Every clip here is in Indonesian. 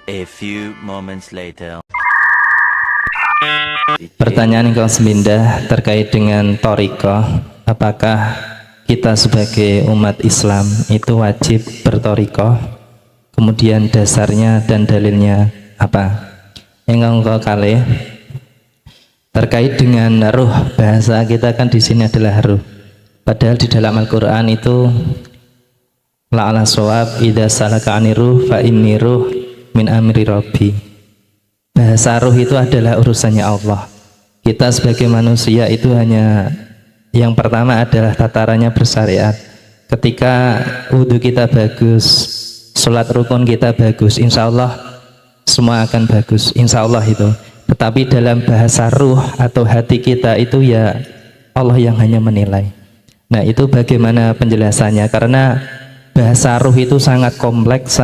A few moments later. Pertanyaan yang ke-9 terkait dengan thariqah. Apakah kita sebagai umat Islam itu wajib berthariqah? Kemudian dasarnya dan dalilnya apa? Yang ke-kali terkait dengan ruh, bahasa kita kan di sini adalah ruh. Padahal di dalam Al-Qur'an itu la'ala shawab idza salaka aniruh fa inni ruh min amri rabbi. Bahasa ruh itu adalah urusannya Allah. Kita sebagai manusia itu hanya yang pertama adalah tatarannya bersyariat. Ketika wudhu kita bagus, sholat rukun kita bagus, insya Allah semua akan bagus, insya Allah itu. Tetapi dalam bahasa ruh atau hati kita itu ya Allah yang hanya menilai. Nah itu bagaimana penjelasannya? Karena bahasa ruh itu sangat kompleks,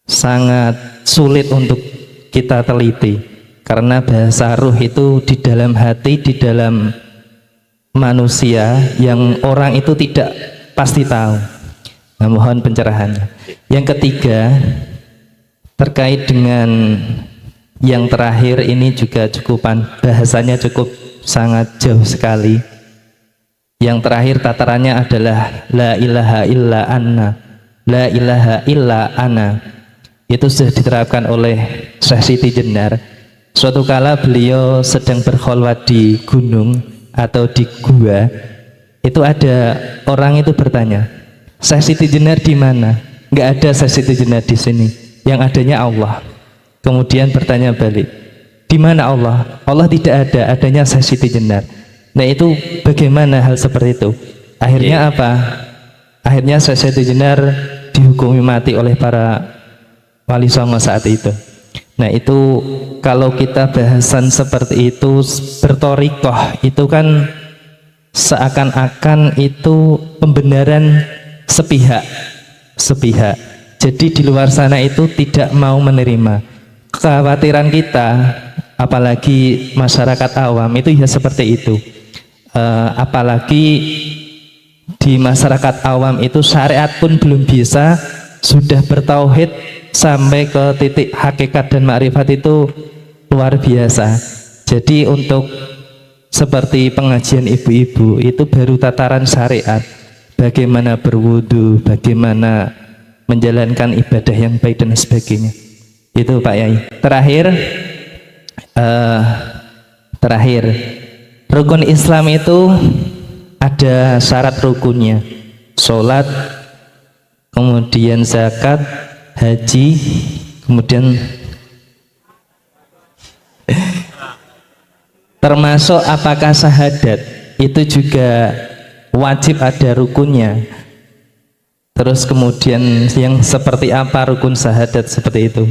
sangat sulit untuk kita teliti. Karena bahasa ruh itu di dalam hati, di dalam manusia yang orang itu tidak pasti tahu. Nah, mohon pencerahannya. Yang ketiga terkait dengan yang terakhir ini juga bahasanya cukup sangat jauh sekali. Yang terakhir tatarannya adalah la ilaha illa anna, la ilaha illa ana. Itu sudah diterapkan oleh Syekh Siti Jenar. Suatu kala beliau sedang berkholwat di gunung atau di gua. Itu ada orang itu bertanya, Syekh Siti Jenar di mana? Nggak ada Syekh Siti Jenar di sini. Yang adanya Allah. Kemudian bertanya balik, di mana Allah? Allah tidak ada, adanya Syekh Siti Jenar. Nah itu bagaimana hal seperti itu? Akhirnya apa? Akhirnya Syekh Siti Jenar dihukumi mati oleh para wali songo saat itu. Nah itu kalau kita bahasan seperti itu berthariqah itu kan seakan-akan itu pembenaran sepihak. Jadi di luar sana itu tidak mau menerima. Kekhawatiran kita apalagi masyarakat awam itu ya seperti itu. Apalagi di masyarakat awam itu syariat pun belum bisa, sudah bertauhid sampai ke titik hakikat dan makrifat itu luar biasa. Jadi untuk seperti pengajian ibu-ibu itu baru tataran syariat, bagaimana berwudu, bagaimana menjalankan ibadah yang baik dan sebagainya. Itu Pak Yai. Terakhir rukun Islam itu ada syarat rukunnya, sholat, kemudian zakat, haji, kemudian termasuk apakah syahadat itu juga wajib ada rukunnya. Terus kemudian yang seperti apa rukun syahadat seperti itu.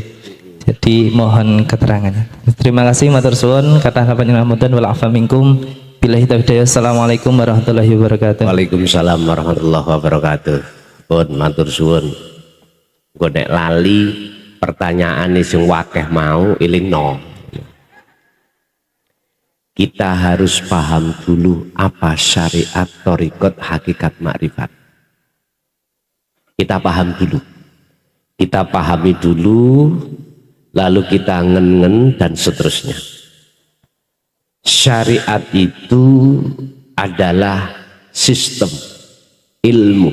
Jadi mohon keterangannya. Terima kasih matur suwun kata panjenengan wal afa minkum. Billahi taufiq. Assalamualaikum warahmatullahi wabarakatuh. Waalaikumsalam warahmatullahi wabarakatuh. Pun matur suwun. Nek lali pertanyaan sing wakeh mau ilingno. Kita harus paham dulu apa syariat, thariqat, hakikat, makrifat. Kita paham dulu. Kita pahami dulu, lalu kita ngen-ngen dan seterusnya. Syariat itu adalah sistem ilmu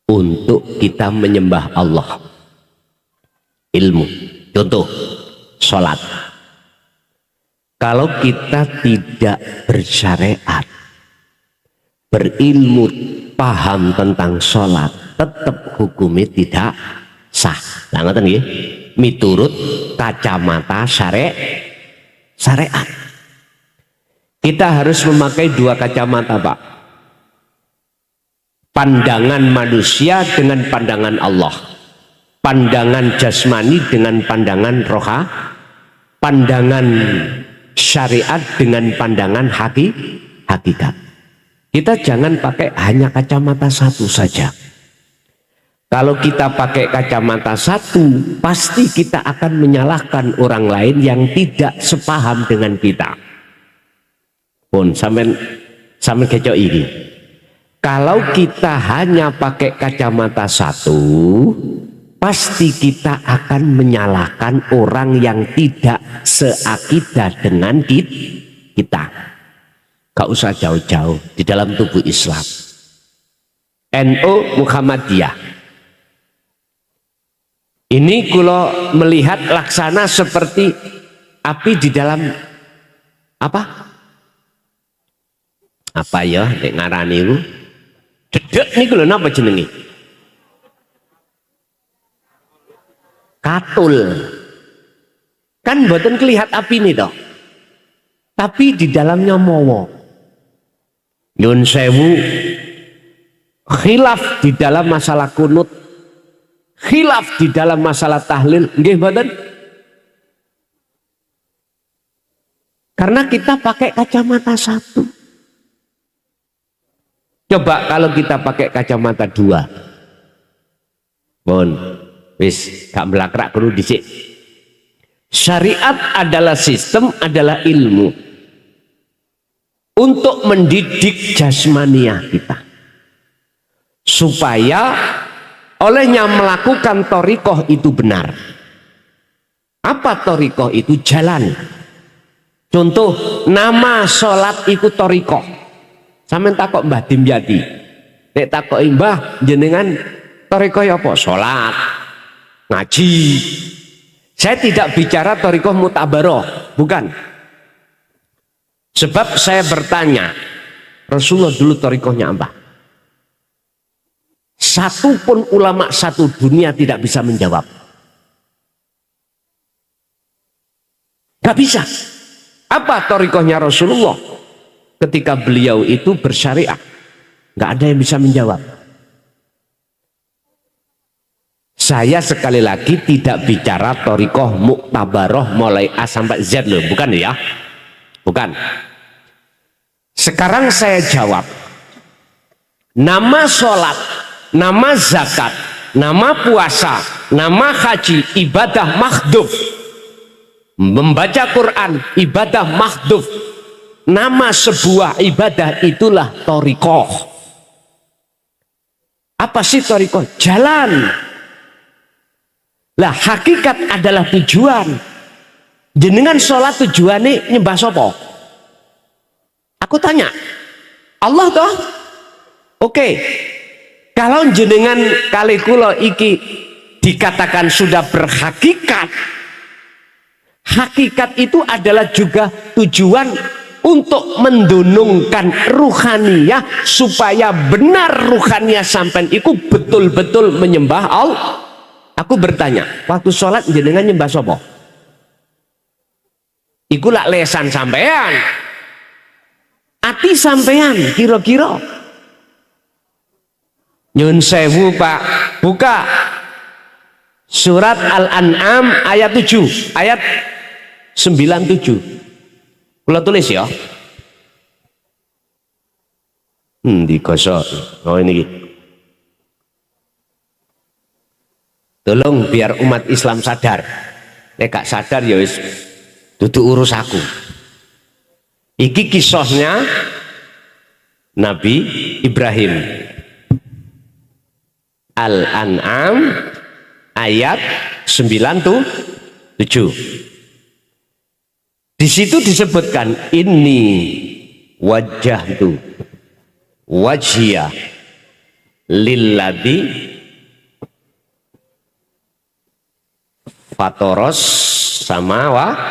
untuk kita menyembah Allah. Ilmu, contoh sholat. Kalau kita tidak bersyariat, berilmu, paham tentang sholat, tetap hukumnya tidak sah. Nah, ngoten nggih, miturut kacamata syariat. Kita harus memakai dua kacamata, Pak. Pandangan manusia dengan pandangan Allah, pandangan jasmani dengan pandangan roha, pandangan syariat dengan pandangan hakikat. Kita jangan pakai hanya kacamata satu saja. Kalau kita pakai kacamata satu, pasti kita akan menyalahkan orang lain yang tidak sepaham dengan kita. Pun sampean kecok ini. Kalau kita hanya pakai kacamata satu, pasti kita akan menyalahkan orang yang tidak seakidah dengan kita. Gak usah jauh-jauh di dalam tubuh Islam. NU Muhammadiyah. Ini kalau melihat laksana seperti api di dalam apa? Apa ya nek ngarani iku? Dedek niku lho napa jenenge? Katul. Kan mboten kelihat api ini toh. Tapi di dalamnya mowo. Nyun sewu, khilaf di dalam masalah kunut, khilaf di dalam masalah tahlil, nggih mboten? Karena kita pakai kacamata satu. Coba kalau kita pakai kacamata dua. Bon, wis gak melakrak kudu dhisik. Syariat adalah sistem, adalah ilmu untuk mendidik jasmaniah kita supaya olehnya melakukan thariqah itu benar. Apa thariqah itu? Jalan. Contoh, nama sholat itu thariqah. Sampeyan takok Mbah Dimyati, nek takoki Mbah jenengan thariqah apa? Sholat, ngaji. Saya tidak bicara thariqah mutabaroh, bukan. Sebab saya bertanya, Rasulullah dulu thariqahnya apa? Satu pun ulama satu dunia tidak bisa menjawab. Gak bisa. Apa thariqahnya Rasulullah ketika beliau itu bersyariah? Gak ada yang bisa menjawab. Saya sekali lagi tidak bicara thariqah muktabaroh mulai A sampai Z loh, bukan ya? Bukan. Sekarang saya jawab. Nama sholat, nama zakat, nama puasa, nama haji, ibadah makhduf. Membaca Quran, ibadah makhduf. Nama sebuah ibadah itulah thariqah. Apa sih thariqah? Jalan. Lah hakikat adalah tujuan. Jenengan sholat tujuannya nyembah sopo? Aku tanya. Allah toh? Oke. Kalau jenengan kali kula iki dikatakan sudah berhakikat. Hakikat itu adalah juga tujuan untuk mendunungkan ruhaniyah supaya benar ruhaniyah sampai itu betul-betul menyembah Allah. Aku bertanya, waktu sholat jenengan nyembah sopo? Iku lak lesan sampean, ati sampean kira-kira. Nyun sewu Pak, buka surat Al-An'am ayat 7, ayat 97. Kula tulis ya. Digosok. Oh ini. Tolong biar umat Islam sadar. Nek gak sadar ya wis dudu urus aku. Iki kisahnya Nabi Ibrahim. Al-An'am ayat 97. Di situ disebutkan inni wajjahtu wajhiya lilladzi fatoros samawati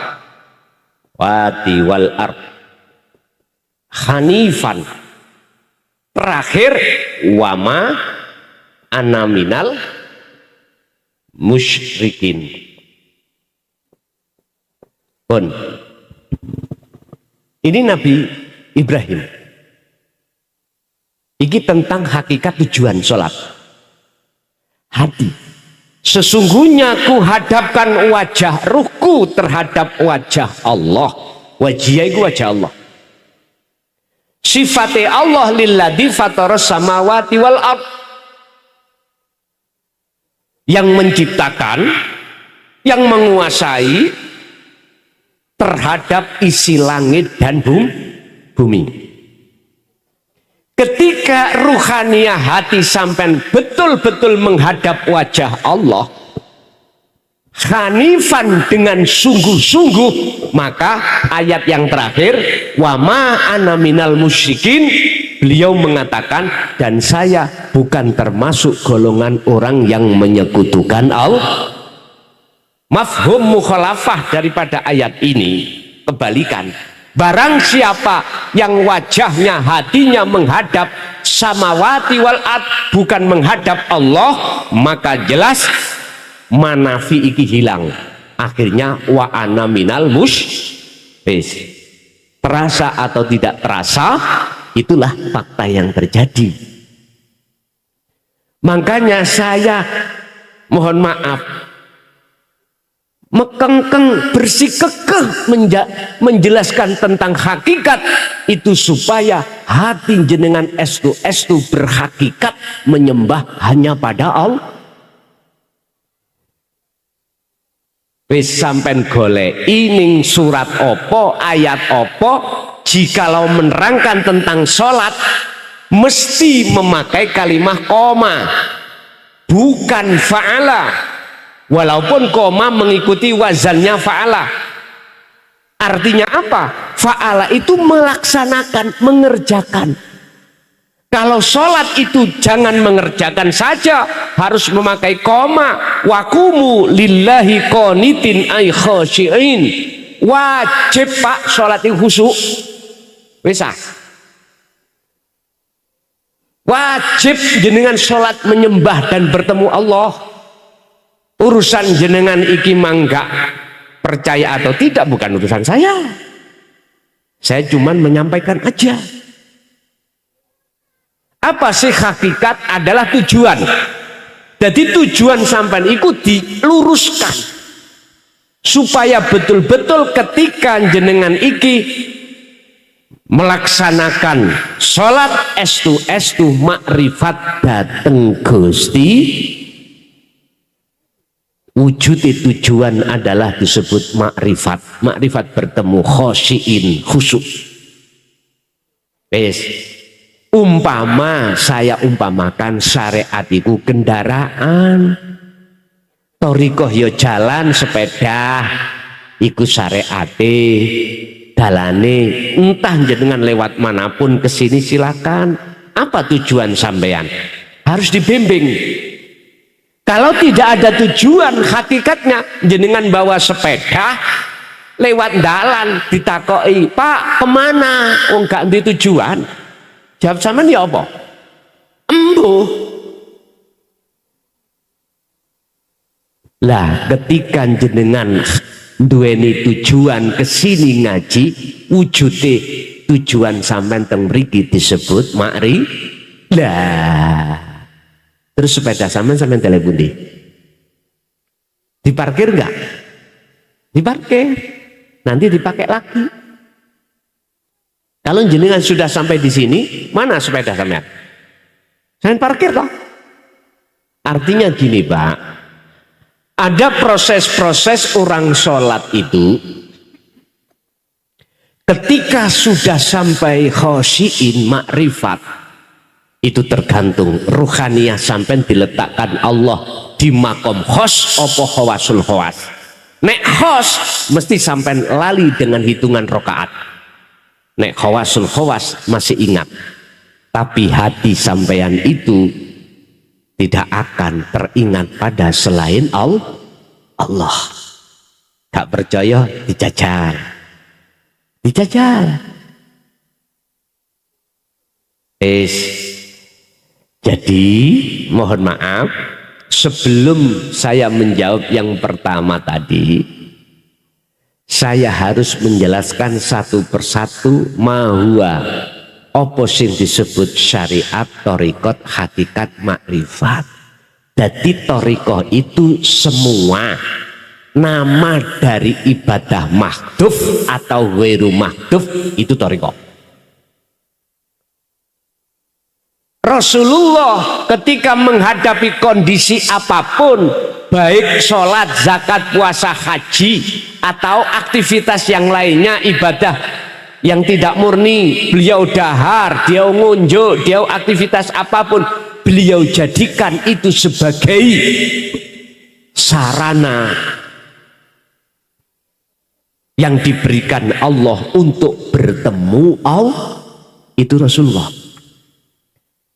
wal ard hanifan. Terakhir wama ana minal musyrikin. Pun ini Nabi Ibrahim. Ini tentang hakikat tujuan sholat. Hati. Sesungguhnya ku hadapkan wajah ruhku terhadap wajah Allah. Wajah itu wajah Allah. Sifatnya Allah lilladzi fataras samawati wal ard. Yang menciptakan, yang menguasai terhadap isi langit dan bumi. Ketika ruhaniyah hati sampai betul-betul menghadap wajah Allah, hanifan dengan sungguh-sungguh, maka ayat yang terakhir wa ma ana minal musyrikin, beliau mengatakan dan saya bukan termasuk golongan orang yang menyekutukan Allah. Mafhum mukhalafah daripada ayat ini kebalikan. Barang siapa yang wajahnya, hatinya menghadap samawati wal ard, bukan menghadap Allah, maka jelas manafi iki hilang. Akhirnya wa ana minal terasa atau tidak terasa, itulah fakta yang terjadi. Makanya saya mohon maaf mekengkeng bersikekeh menjelaskan tentang hakikat itu supaya hati jenengan estu berhakikat menyembah hanya pada Allah. Wis sampen golek ining surat opo ayat opo, jikalau menerangkan tentang sholat mesti memakai kalimat koma bukan fa'ala. Walaupun koma mengikuti wazannya fa'ala. Artinya apa? Fa'ala itu melaksanakan, mengerjakan. Kalau sholat itu jangan mengerjakan saja, harus memakai koma. Wakumu lillahi qanitin ay khashi'in. Wajib pak sholat itu khusyuk. Bisa. Wajib jenengan sholat menyembah dan bertemu Allah. Urusan jenengan iki mangga percaya atau tidak bukan urusan saya. Saya cuman menyampaikan aja. Apa sih hakikat adalah tujuan. Jadi tujuan sampean ikut diluruskan supaya betul-betul ketika jenengan iki melaksanakan sholat estu makrifat dateng Gusti. Wujud tujuan adalah disebut makrifat. Makrifat bertemu khosyiin, khusyuk. Umpama saya umpamakan syariat itu kendaraan, thoriqoh yo jalan sepeda, iku syariate, dalane entah jenengan lewat manapun kesini silakan. Apa tujuan sampean? Harus dibimbing. Kalau tidak ada tujuan, hakikatnya jenengan bawa sepeda lewat dalan ditakoi, Pak kemana? Oh enggak di tujuan. Jawab sampean ya apa? Embuh. Lah ketika jenengan duweni tujuan kesini ngaji, wujude tujuan sampean teng mriki disebut makri. Lah terus sepeda sampean tele pundi? Diparkir enggak? Diparkir. Nanti dipakai lagi. Kalau jenengan sudah sampai di sini, mana sepeda sampean? Sampean parkir toh? Artinya gini, Pak. Ada proses-proses orang sholat itu ketika sudah sampai khosyiin makrifat, itu tergantung ruhaniyah sampai diletakkan Allah di makom khos opo khawasul khawas. Nek khos mesti sampai lali dengan hitungan rokaat. Nek khawasul khawas masih ingat. Tapi hati sampean itu tidak akan teringat pada selain Allah. Gak percaya dijajal. Jadi mohon maaf, sebelum saya menjawab yang pertama tadi, saya harus menjelaskan satu persatu mahua apa sing disebut syariat, thariqat, hakikat, makrifat. Jadi thariqah itu semua nama dari ibadah mahdhuf atau ghairu mahdhuf, itu thariqah. Rasulullah ketika menghadapi kondisi apapun, baik sholat, zakat, puasa, haji, atau aktivitas yang lainnya, ibadah yang tidak murni, beliau dahar, dia ngunjuk, dia aktivitas apapun, beliau jadikan itu sebagai sarana yang diberikan Allah untuk bertemu Allah itu Rasulullah.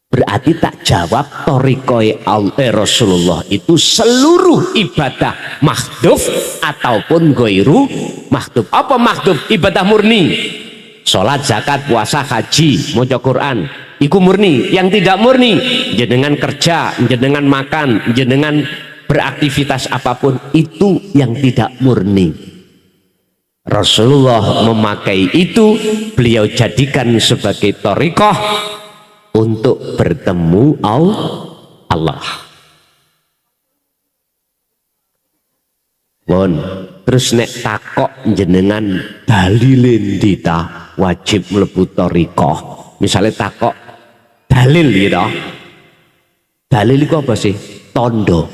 Berarti tak jawab torikoi Rasulullah itu seluruh ibadah mahdhuf ataupun goiru mahdhuf. Apa mahdhuf? Ibadah murni, sholat, zakat, puasa, haji, maca Quran, iku murni. Yang tidak murni, jenengan kerja, jenengan makan, jenengan beraktivitas apapun, itu yang tidak murni. Rasulullah memakai itu, beliau jadikan sebagai thariqah untuk bertemu Allah. Bon, terus nek takok jenengan dalilin dita wajib mlebu thariqah. Misalnya takok dalil gitu. Dalil itu apa sih? Tondo.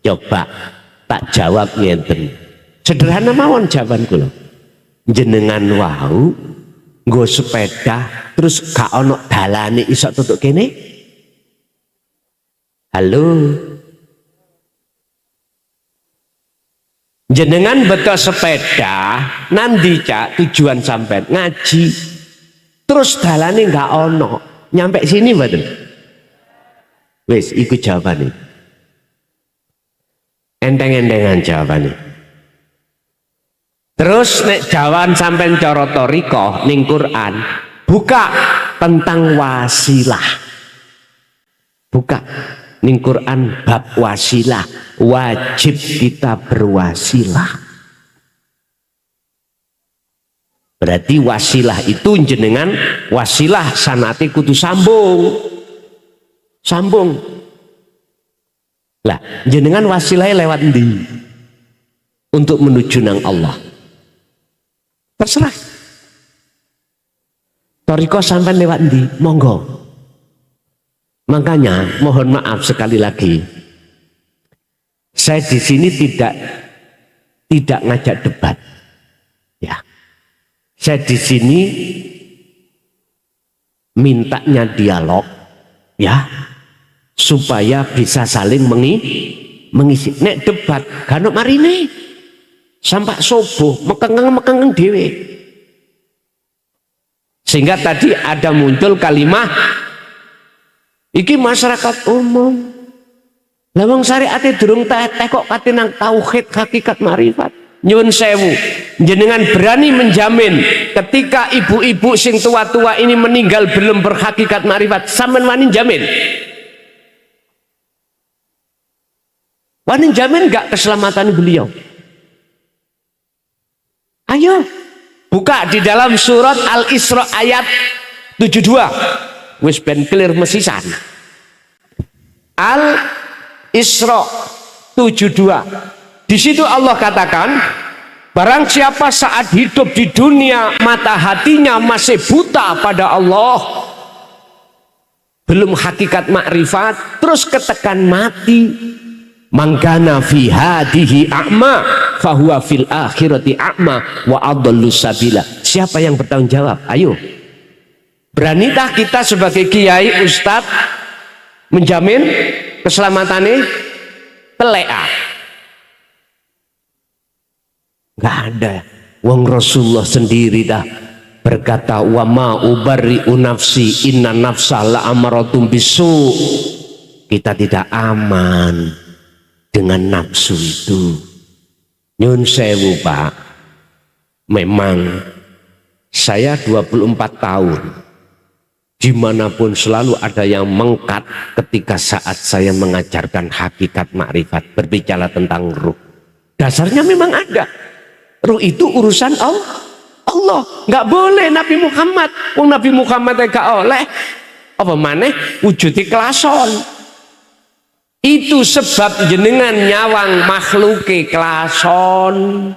Coba tak jawab ngenten. Sederhana mawon jawabanku loh. Jenengan wau nggo sepeda terus gak ono dalane iso tutuk kene. Halo. Jenengan betul sepeda nanti cak tujuan sampai ngaji. Terus dalane gak ono. Nyampe sini mboten? Wis iku jawabane. Enteng-entengan jawabannya. Terus nek jawaban sampean cara thariqah ning Quran, buka tentang wasilah. Buka ning Quran bab wasilah, wajib kita berwasilah. Berarti wasilah itu jenengan wasilah sanate kudu sambung. Lah, jenengan wasilahnya lewat ndi? Untuk menuju nang Allah. Terserah. Thariqah sampai lewat ndi? Monggo. Makanya mohon maaf sekali lagi. Saya di sini tidak ngajak debat. Ya. Saya di sini mintanya dialog ya. Supaya bisa saling mengisi. Nek debat kan marine. Sampai subuh mekengeng dewe. Sehingga tadi ada muncul kalimat iki masyarakat umum. Lawang syariate durung teteh kok katinang tauhid hakikat marifat. Nyuwun sewu, jenengan berani menjamin ketika ibu-ibu sing tua-tua ini meninggal belum berhakikat marifat, sampean wani jamin? Wani jamin enggak keselamatan beliau? Ayo buka di dalam surat Al-Isra ayat 72. Wis ben clear mesisan. Al-Isra 72. Di situ Allah katakan, barang siapa saat hidup di dunia mata hatinya masih buta pada Allah, belum hakikat makrifat, terus ketekan mati, manggana fi hadihi a'ma fahuwa fil akhirati a'ma wa adallu sabila. Siapa yang bertanggung jawab? Ayo, beranitah kita sebagai kiai ustadz menjamin keselamatannya? Telea nggak ada. Wong Rasulullah sendiri dah berkata, wa ma ubarri'u nafsi inna nafsa la amaratum bisu. Kita tidak aman dengan nafsu itu. Nyun sewu Pak, memang saya 24 tahun dimanapun selalu ada yang mengkat ketika saat saya mengajarkan hakikat makrifat, berbicara tentang ruh. Dasarnya memang ada. Ruh itu urusan Allah. Nggak boleh Nabi Muhammad. Nabi Muhammad gak oleh apa maneh wujudi kelason. Itu sebab jenengan nyawang makhluke kelason.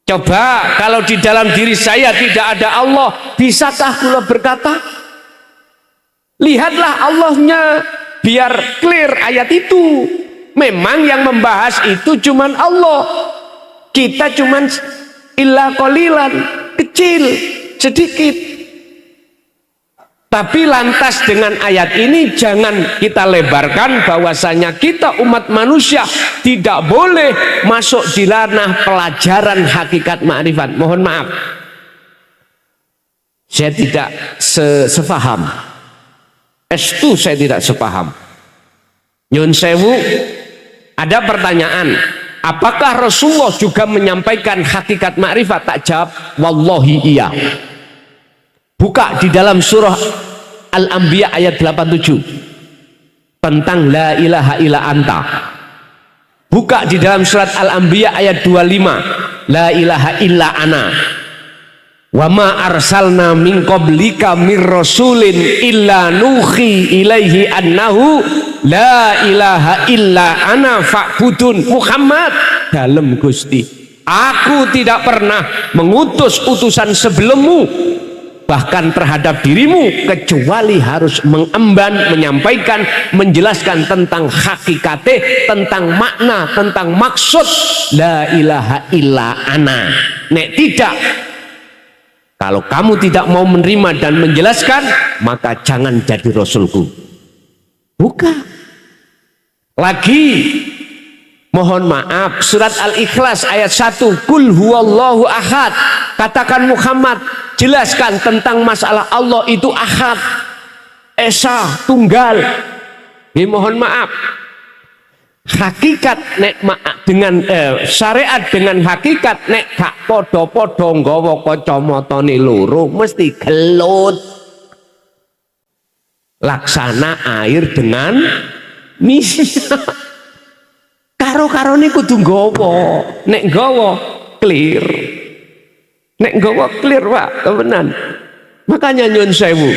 Coba kalau di dalam diri saya tidak ada Allah, bisakah kula berkata? Lihatlah Allahnya, biar clear ayat itu. Memang yang membahas itu cuman Allah. Kita cuman illa qalilan, kecil, sedikit. Tapi lantas dengan ayat ini jangan kita lebarkan bahwasanya kita umat manusia tidak boleh masuk di ranah pelajaran hakikat ma'rifat. Mohon maaf, saya tidak sefaham. Estu saya tidak sepaham. Nyun sewu, ada pertanyaan, apakah Rasulullah juga menyampaikan hakikat ma'rifat? Tak jawab, wallahi iya. Buka di dalam surah Al-Anbiya ayat 87 tentang la ilaha illa anta. Buka di dalam surat Al-Anbiya ayat 25 la ilaha illa ana. Wa ma arsalna min qablika mir rasulin illa nuhi ilaihi annahu la ilaha illa ana fa'budun. Muhammad, dalem Gusti, aku tidak pernah mengutus utusan sebelummu bahkan terhadap dirimu kecuali harus mengemban, menyampaikan, menjelaskan tentang hakikate, tentang makna, tentang maksud la ilaha illa ana. Nek tidak, kalau kamu tidak mau menerima dan menjelaskan, maka jangan jadi rasulku. Buka lagi, mohon maaf, surat Al-Ikhlas ayat 1, kul huwallahu ahad. Katakan Muhammad, jelaskan tentang masalah Allah itu ahad, esa, tunggal. Mohon maaf, hakikat nek dengan syariat dengan hakikat nek gak podo-podo nggawa kacamatane loro mesti gelut. Laksana air dengan minyak. Karo-karone kudu nggawa. Nek nggawa clear. Nek nggawa clear, Pak, temenan. Makanya nyun sewu,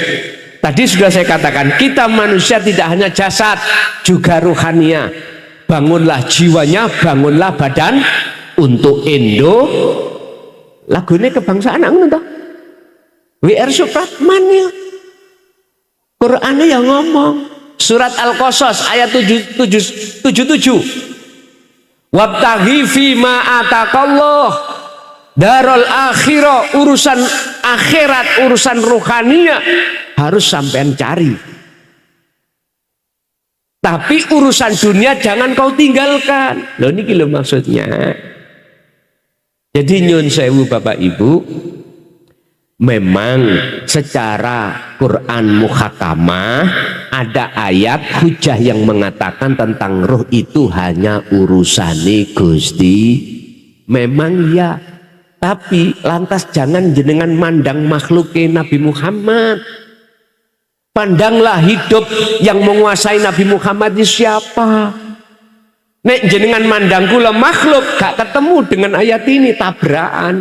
tadi sudah saya katakan, kita manusia tidak hanya jasad, juga ruhania. Bangunlah jiwanya, bangunlah badan untuk Indo. Lagunya kebangsaan ngono toh. WR Supratman ya. Qur'ane yang ngomong. Surat Al-Qasas ayat 77. Wabtaghi fima atakallah darul akhirah, urusan akhirat, urusan ruhania harus sampean cari. Tapi urusan dunia jangan kau tinggalkan. Loh niki lho maksudnya. Jadi nyun sewu Bapak Ibu, memang secara Quran muhakamah ada ayat hujah yang mengatakan tentang roh itu hanya urusane Gusti. Memang ya, tapi lantas jangan jenengan mandang makhluknya Nabi Muhammad. Pandanglah hidup yang menguasai Nabi Muhammad itu siapa. Nek jenengan mandang kula makhluk gak ketemu dengan ayat ini, tabrakan.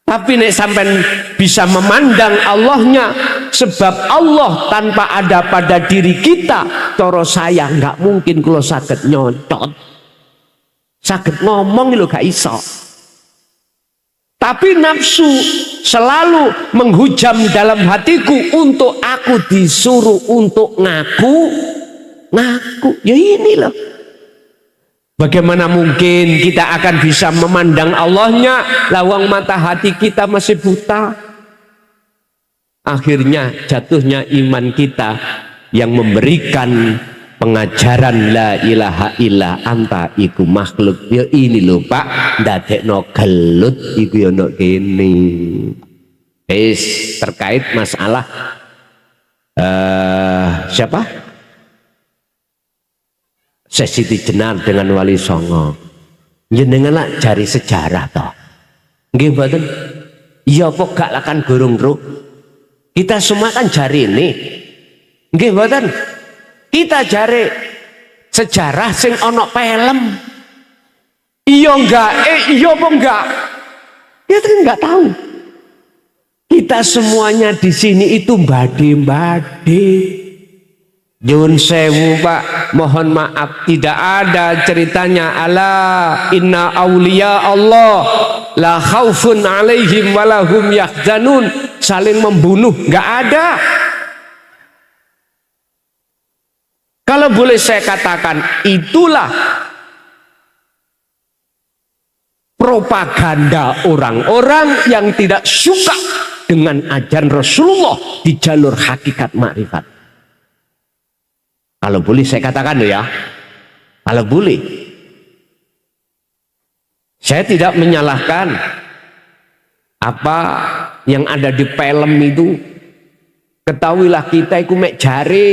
Tapi nek sampean bisa memandang Allahnya, sebab Allah tanpa ada pada diri kita, coro saya nggak mungkin kalau sakit nyocot, sakit ngomong lo gak iso. Tapi nafsu selalu menghujam dalam hatiku untuk aku disuruh untuk ngaku. Ya ini loh. Bagaimana mungkin kita akan bisa memandang Allahnya lawang mata hati kita masih buta. Akhirnya jatuhnya iman kita yang memberikan pengajaran la ilaha illa anta iku makhluk. Ya ini lho Pak, ndadekno gelut iku ya ndok kene. Terkait masalah siapa? Siti Jenar dengan Wali Songo. Jenengan cari sejarah toh. Nggih mboten? Iya apa gak lakan gurung ruh. Kita semua kan cari ini. Nggih mboten? Kita cari sejarah sing ono film. Iya enggak? Iya apa enggak? Kita kan enggak tahu. Kita semuanya di sini itu mbade-mbade. Nyun sewu Pak, mohon maaf, tidak ada ceritanya ala inna auliya Allah la khaufun alaihim walahum yahzanun, saling membunuh, nggak ada. Kalau boleh saya katakan, itulah propaganda orang-orang yang tidak suka dengan ajaran Rasulullah di jalur hakikat makrifat. Kalau boleh saya katakan ya, kalau boleh, saya tidak menyalahkan apa yang ada di film itu. Ketahuilah kita iku mek jare